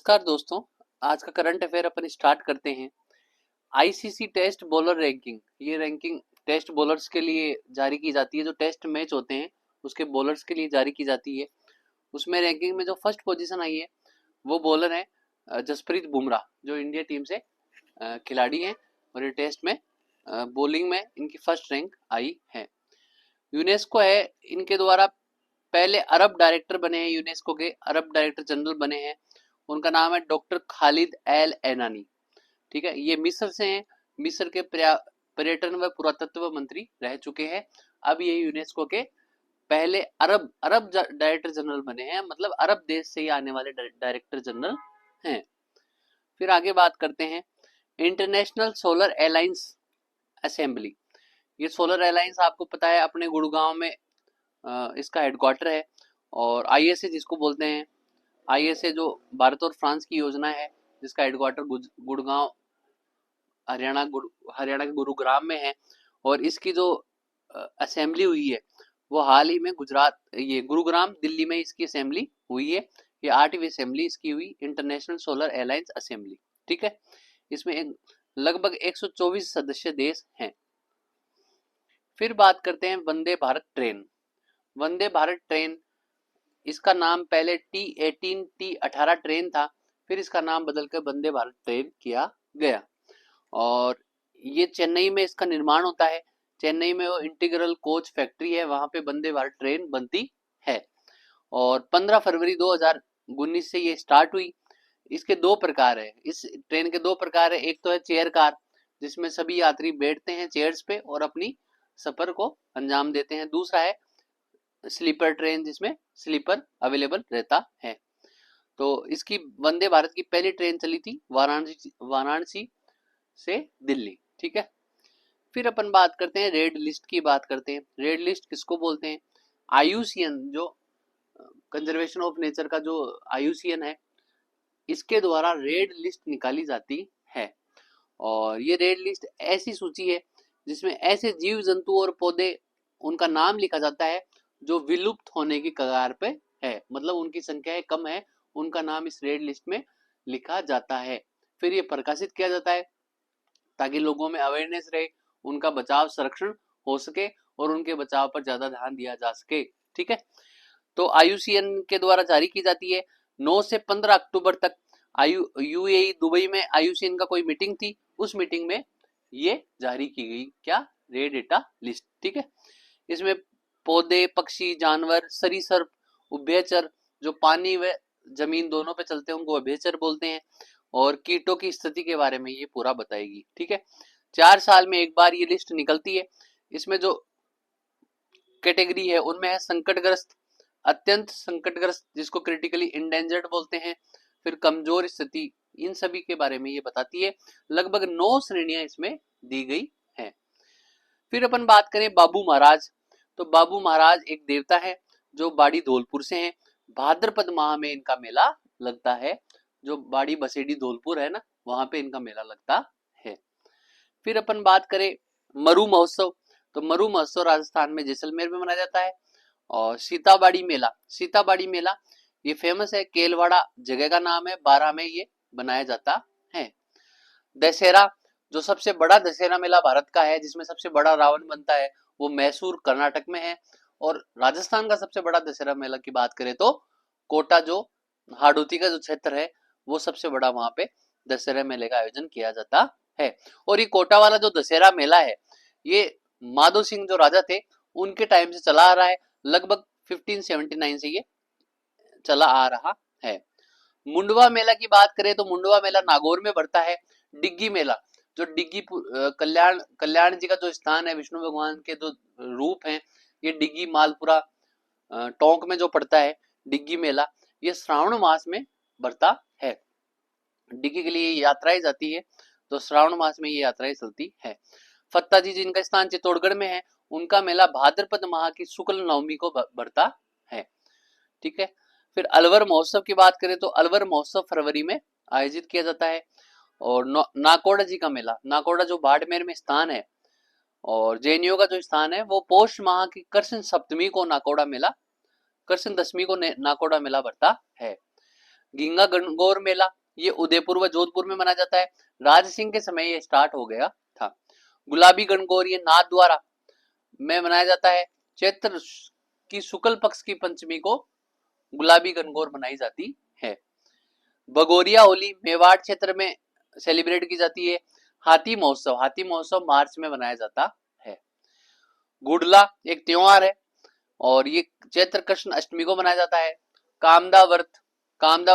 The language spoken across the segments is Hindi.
नमस्कार दोस्तों, आज का करंट अफेयर अपन स्टार्ट करते हैं। आईसीसी टेस्ट बॉलर रैंकिंग, ये रैंकिंग टेस्ट बॉलर्स के लिए जारी की जाती है। जो टेस्ट मैच होते हैं उसके बॉलर्स के लिए जारी की जाती है। उसमें रैंकिंग में जो फर्स्ट पोजीशन आई है वो बॉलर है जसप्रीत बुमराह, जो इंडिया टीम से खिलाड़ी हैं और ये टेस्ट में बॉलिंग में इनकी फर्स्ट रैंक आई है। यूनेस्को है इनके द्वारा पहले अरब डायरेक्टर बने हैं, यूनेस्को के अरब डायरेक्टर जनरल बने हैं। उनका नाम है डॉक्टर खालिद एल एनानी। ठीक है, ये मिस्र से हैं। मिस्र के पर्यटन व पुरातत्व मंत्री रह चुके हैं। अब ये यूनेस्को के पहले अरब डायरेक्टर जनरल बने हैं, मतलब अरब देश से ही आने वाले डायरेक्टर जनरल हैं। फिर आगे बात करते हैं इंटरनेशनल सोलर अलायंस असेंबली। ये सोलर अलायंस आपको पता है अपने गुड़गांव में इसका हेडक्वार्टर है। और आईएसए जिसको बोलते हैं, आईएसए जो भारत और फ्रांस की योजना है जिसका हेडक्वार्टर गुड़गांव हरियाणा के गुरुग्राम में है। और इसकी जो असेंबली हुई है वो हाल ही में गुरुग्राम दिल्ली में इसकी असेंबली हुई है। ये 8वीं असेंबली इसकी हुई, इंटरनेशनल सोलर अलायंस असेंबली। ठीक है, इसमें लगभग 124 सदस्य देश हैं। फिर बात करते हैं वंदे भारत ट्रेन। वंदे भारत ट्रेन, इसका नाम पहले T18 T18 ट्रेन था, फिर इसका नाम बदलकर वंदे भारत ट्रेन किया गया। और ये चेन्नई में इसका निर्माण होता है। चेन्नई में वो इंटीग्रल कोच फैक्ट्री है, वहां पे वंदे भारत ट्रेन बनती है। और 15 फरवरी 2019 से ये स्टार्ट हुई। इसके दो प्रकार है, इस ट्रेन के दो प्रकार है। एक तो है चेयर कार, जिसमें सभी यात्री बैठते हैं चेयर्स पे और अपनी सफर को अंजाम देते हैं। दूसरा है स्लीपर ट्रेन, जिसमें स्लीपर अवेलेबल रहता है। तो इसकी वंदे भारत की पहली ट्रेन चली थी वाराणसी से दिल्ली। ठीक है, फिर अपन बात करते हैं रेड लिस्ट की। बात करते हैं रेड लिस्ट किसको बोलते हैं। आईयूसीएन, जो कंजर्वेशन ऑफ नेचर का जो आईयूसीएन है, इसके द्वारा रेड लिस्ट निकाली जाती है। और ये रेड लिस्ट ऐसी सूची है जिसमें ऐसे जीव जंतु और पौधे उनका नाम लिखा जाता है जो विलुप्त होने की कगार पे है, मतलब उनकी संख्या कम है, उनका नाम इस रेड लिस्ट में लिखा जाता है। फिर ये प्रकाशित किया जाता है ताकि लोगों में अवेयरनेस रहे, उनका बचाव संरक्षण हो सके और उनके बचाव पर ज्यादा ध्यान दिया जा सके। ठीक है, तो आईयूसीएन के द्वारा जारी की जाती है। 9 से 15 अक्टूबर तक यूएई दुबई में आईयूसीएन का कोई मीटिंग थी, उस मीटिंग में ये जारी की गई क्या, रेड डेटा लिस्ट। ठीक है, इसमें पौधे, पक्षी, जानवर, सरीसृप, उभयचर, जो पानी व जमीन दोनों पे चलते हैं उनको उभयचर बोलते हैं। और कीटों की स्थिति के बारे में ये पूरा बताएगी। ठीक है, 4 साल में एक बार ये लिस्ट निकलती है। इसमें जो कैटेगरी है उनमें है संकटग्रस्त, अत्यंत संकटग्रस्त, जिसको क्रिटिकली इंडेंजर्ड बोलते हैं। फिर कमजोर स्थिति, इन सभी के बारे में ये बताती है। लगभग 9 श्रेणियां इसमें दी गई है। फिर अपन बात करें बाबू महाराज, तो बाबू महाराज एक देवता है जो बाड़ी धौलपुर से हैं। भाद्रपद माह में इनका मेला लगता है, जो बाड़ी बसेड़ी धौलपुर है ना, वहां पे इनका मेला लगता है। फिर अपन बात करें मरु महोत्सव, तो मरु महोत्सव राजस्थान में जैसलमेर में मनाया जाता है। और सीताबाड़ी मेला ये फेमस है, केलवाड़ा जगह का नाम है, 12 में ये बनाया जाता है। दशहरा, जो सबसे बड़ा दशहरा मेला भारत का है, जिसमें सबसे बड़ा रावण बनता है, वो मैसूर कर्नाटक में है। और राजस्थान का सबसे बड़ा दशहरा मेला की बात करें तो कोटा, जो हाड़ौती का जो क्षेत्र है, वो सबसे बड़ा वहां पे दशहरा मेले का आयोजन किया जाता है। और ये कोटा वाला जो दशहरा मेला है, ये माधो सिंह जो राजा थे उनके टाइम से चला आ रहा है। लगभग 1579 से ये चला आ रहा है। मुंडवा मेला की बात करें तो मुंडवा मेला नागौर में पड़ता है। डिग्गी मेला, जो डिग्गी कल्याण जी का जो स्थान है, विष्णु भगवान के जो रूप हैं, ये डिग्गी मालपुरा टोंक में जो पड़ता है डिग्गी मेला, ये श्रावण मास में बढ़ता है। डिग्गी के लिए यात्राएं जाती है, तो श्रावण मास में ये यात्राएं चलती है। फत्ता जी जिनका स्थान चित्तौड़गढ़ में है, उनका मेला भाद्रपद माह की शुक्ल नवमी को बढ़ता है। ठीक है, फिर अलवर महोत्सव की बात करें तो अलवर महोत्सव फरवरी में आयोजित किया जाता है। और नाकोड़ा जी का मेला, नाकोड़ा जो बाड़मेर में स्थान है और जैनियों का जो स्थान है, वो पौष माह की कृष्ण सप्तमी को नाकोड़ा मेला, कृष्ण दशमी को नाकोड़ा मेला बढ़ता है। गंगा गणगौर मेला, ये उदयपुर व जोधपुर में मनाया जाता है। राज सिंह के समय ये स्टार्ट हो गया था। गुलाबी गणगौर ये नाथ द्वारा में मनाया जाता है। चैत्र की शुक्ल पक्ष की पंचमी को गुलाबी गणगौर मनाई जाती है। भगोरिया होली मेवाड़ क्षेत्र में सेलिब्रेट की जाती है। हाथी महोत्सव मार्च में मनाया जाता है। गुड़ला एक त्योहार है और ये चैत्र कृष्ण अष्टमी को मनाया जाता है। कामदा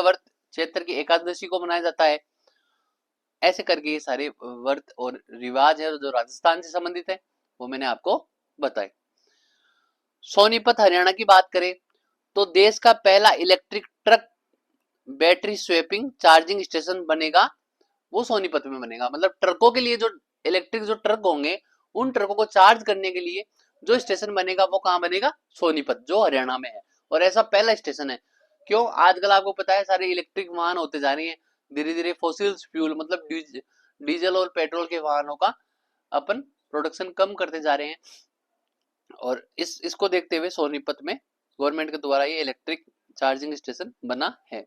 व्रत चैत्र की एकादशी को मनाया जाता है। ऐसे करके ये सारे व्रत और रिवाज है जो राजस्थान से संबंधित है वो मैंने आपको बताए। सोनीपत हरियाणा की बात करें तो देश का पहला electric truck battery swapping charging station बनेगा, वो सोनीपत में बनेगा। मतलब ट्रकों के लिए जो इलेक्ट्रिक जो ट्रक होंगे उन ट्रकों को चार्ज करने के लिए जो स्टेशन बनेगा वो कहाँ बनेगा? सोनीपत, जो हरियाणा में है। और ऐसा पहला स्टेशन है। क्यों? आजकल आपको पता है सारे इलेक्ट्रिक वाहन होते जा रहे हैं, धीरे धीरे फॉसिल फ्यूल मतलब डीजल और पेट्रोल के वाहनों का अपन प्रोडक्शन कम करते जा रहे हैं और इसको देखते हुए सोनीपत में गवर्नमेंट के द्वारा ये इलेक्ट्रिक चार्जिंग स्टेशन बना है।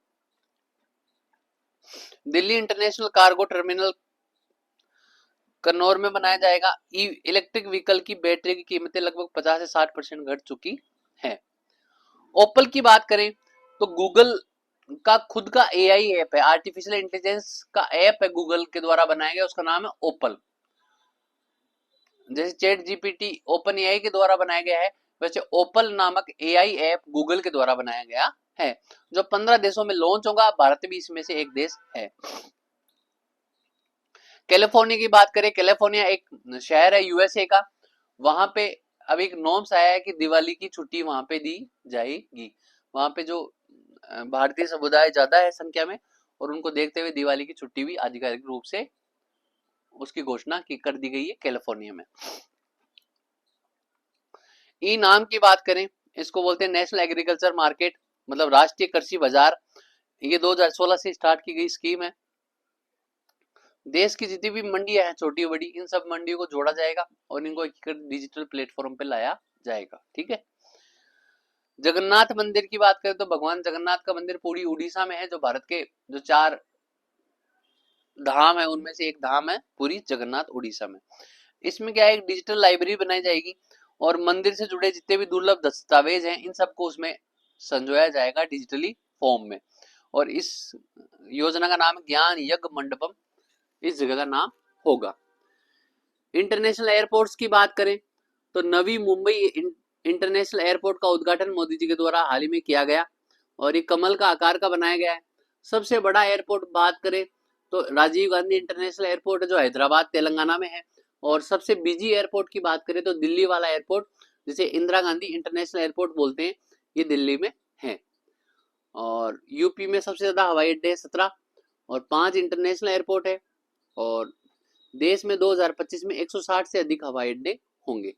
दिल्ली इंटरनेशनल कार्गो टर्मिनल कन्नौर में बनाया जाएगा। इलेक्ट्रिक व्हीकल की बैटरी की कीमतें लगभग 50 से 60% घट चुकी है। ओपल की बात करें तो गूगल का खुद का एआई ऐप है, आर्टिफिशियल इंटेलिजेंस का ऐप है, गूगल के द्वारा बनाया गया, उसका नाम है ओपल। जैसे चैट जीपीटी ओपन एआई के द्वारा बनाया गया है, वैसे ओपल नामक एआई ऐप गूगल के द्वारा बनाया गया है, जो 15 देशों में लॉन्च होगा। भारत भी इसमें से एक देश है। कैलिफोर्निया की बात करें, कैलिफोर्निया एक शहर है यूएसए का। वहां पे अब एक नॉर्म्स आया है कि दिवाली की छुट्टी वहां पे दी जाएगी। वहां पे जो भारतीय समुदाय ज्यादा है संख्या में और उनको देखते हुए दिवाली की छुट्टी भी आधिकारिक रूप से उसकी घोषणा की कर दी गई है कैलिफोर्निया में। ई नाम की बात करें, इसको बोलते हैं नेशनल एग्रीकल्चर मार्केट, मतलब राष्ट्रीय कृषि बाजार। ये 2016 से स्टार्ट की गई स्कीम है। देश की जितनी भी मंडियां हैं छोटी बड़ी, इन सब मंडियों को जोड़ा जाएगा और इनको एक डिजिटल प्लेटफॉर्म पे लाया जाएगा। ठीक है। जगन्नाथ मंदिर की बात करें तो भगवान जगन्नाथ का मंदिर पूरी उड़ीसा में है, जो भारत के जो 4 धाम है उनमें से एक धाम है पूरी जगन्नाथ उड़ीसा में। इसमें क्या है, एक डिजिटल लाइब्रेरी बनाई जाएगी और मंदिर से जुड़े जितने भी दुर्लभ दस्तावेज हैं इन सबको उसमें संजोया जाएगा डिजिटली फॉर्म में। और इस योजना का नाम ज्ञान यज्ञ मंडपम इस जगह का नाम होगा। इंटरनेशनल एयरपोर्ट्स की बात करें तो नवी मुंबई इंटरनेशनल एयरपोर्ट का उद्घाटन मोदी जी के द्वारा हाल ही में किया गया और ये कमल का आकार का बनाया गया है। सबसे बड़ा एयरपोर्ट बात करें तो राजीव गांधी इंटरनेशनल एयरपोर्ट जो हैदराबाद तेलंगाना में है। और सबसे बिजी एयरपोर्ट की बात करें तो दिल्ली वाला एयरपोर्ट, जिसे इंदिरा गांधी इंटरनेशनल एयरपोर्ट बोलते हैं, ये दिल्ली में है। और यूपी में सबसे ज्यादा हवाई अड्डे 17 और 5 इंटरनेशनल एयरपोर्ट है। और देश में 2025 में 160 से अधिक हवाई अड्डे होंगे।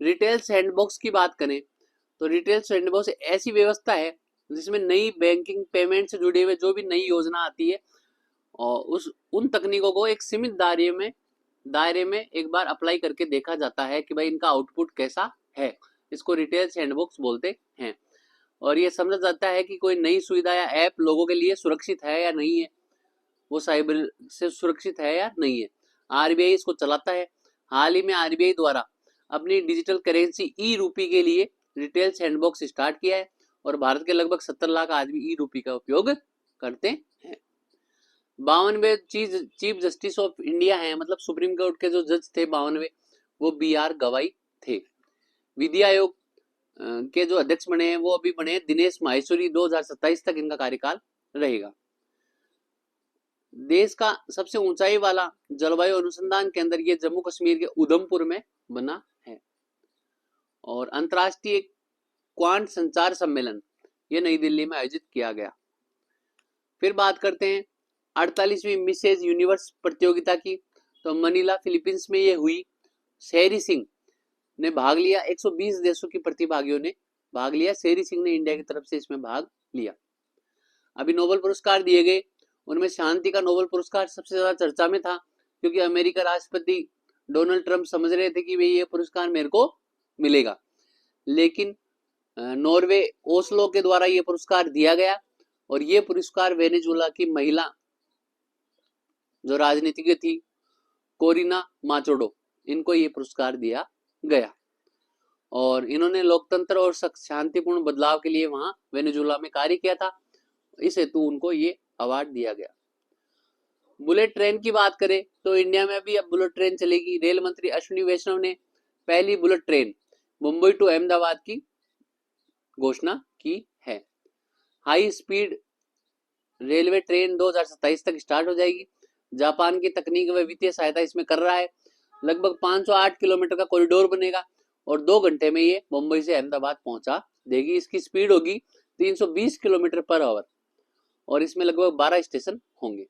रिटेल सैंडबॉक्स की बात करें तो रिटेल सैंडबॉक्स ऐसी व्यवस्था है जिसमें नई बैंकिंग पेमेंट से जुड़े हुए जो भी नई योजना आती है और उन तकनीकों को एक सीमित दायरे में एक बार अप्लाई करके देखा जाता है कि भाई इनका आउटपुट कैसा है। इसको रिटेल सैंडबॉक्स बोलते हैं। और ये समझा जाता है कि कोई नई सुविधा या ऐप लोगों के लिए सुरक्षित है या नहीं है, वो साइबर से सुरक्षित है या नहीं है। आरबीआई इसको चलाता है। हाल ही में आरबीआई द्वारा अपनी डिजिटल करेंसी ई रूपी के लिए रिटेल सैंडबॉक्स स्टार्ट किया है और भारत के लगभग 70 लाख आदमी ई रूपी का उपयोग करते हैं। 52वें चीफ जस्टिस ऑफ इंडिया हैं, मतलब सुप्रीम कोर्ट के जो जज थे 52वें, वो BR गवाई थे। विधि आयोग के जो अध्यक्ष बने हैं वो अभी बने दिनेश माहेश्वरी, 2027 तक इनका कार्यकाल रहेगा। देश का सबसे ऊंचाई वाला जलवायु अनुसंधान केंद्र ये जम्मू कश्मीर के उधमपुर में बना है। और अंतरराष्ट्रीय क्वांट संचार सम्मेलन ये नई दिल्ली में आयोजित किया गया। फिर बात करते हैं 48वीं मिसेज यूनिवर्स प्रतियोगिता की, तो मनीला फिलीपींस में ये हुई। शेरी सिंह ने भाग लिया, 120 देशों की प्रतिभागियों ने भाग लिया। शेरी सिंह ने इंडिया की तरफ से इसमें भाग लिया। अभी नोबेल पुरस्कार दिए गए, उनमें शांति का नोबेल पुरस्कार सबसे ज्यादा चर्चा में था क्योंकि अमेरिका राष्ट्रपति डोनाल्ड ट्रंप समझ रहे थे कि भाई ये पुरस्कार मेरे को मिलेगा, लेकिन नॉर्वे ओस्लो के द्वारा ये पुरस्कार दिया गया और ये पुरस्कार वेनेजुएला की महिला जो राजनीतिज्ञ थी कोरिना माचोडो, इनको ये पुरस्कार दिया गया। और इन्होंने लोकतंत्र और शांतिपूर्ण बदलाव के लिए वहां वेनेजुएला में कार्य किया था, इस हेतु उनको ये अवार्ड दिया गया। बुलेट ट्रेन की बात करें तो इंडिया में भी अब बुलेट ट्रेन चलेगी। रेल मंत्री अश्विनी वैष्णव ने पहली bullet train Mumbai to Ahmedabad की घोषणा की है। हाई स्पीड रेलवे ट्रेन 2027 तक स्टार्ट हो जाएगी। जापान की तकनीक व वित्तीय सहायता इसमें कर रहा है। लगभग 508 किलोमीटर का कॉरिडोर बनेगा और 2 घंटे में ये मुंबई से अहमदाबाद पहुंचा देगी। इसकी स्पीड होगी 320 किलोमीटर पर आवर और इसमें लगभग 12 स्टेशन होंगे।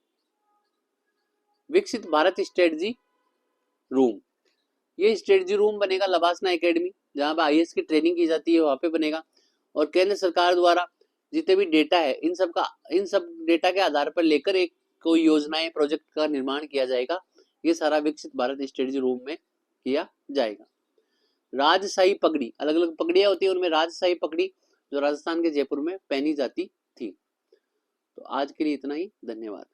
विकसित भारत स्ट्रेटजी रूम, ये स्ट्रेटजी रूम बनेगा लबासना एकेडमी, जहां पर आईएएस की ट्रेनिंग की जाती है, वहां पे बनेगा। और केंद्र सरकार द्वारा जितने भी डेटा है इन सब डेटा के आधार पर लेकर एक कोई योजनाएं प्रोजेक्ट का निर्माण किया जाएगा। ये सारा विकसित भारत स्ट्रेटजी रूम में किया जाएगा। राजशाही पगड़ी, अलग अलग पगड़ियां होती है, उनमें राजशाही पगड़ी जो राजस्थान के जयपुर में पहनी जाती थी। तो आज के लिए इतना ही, धन्यवाद।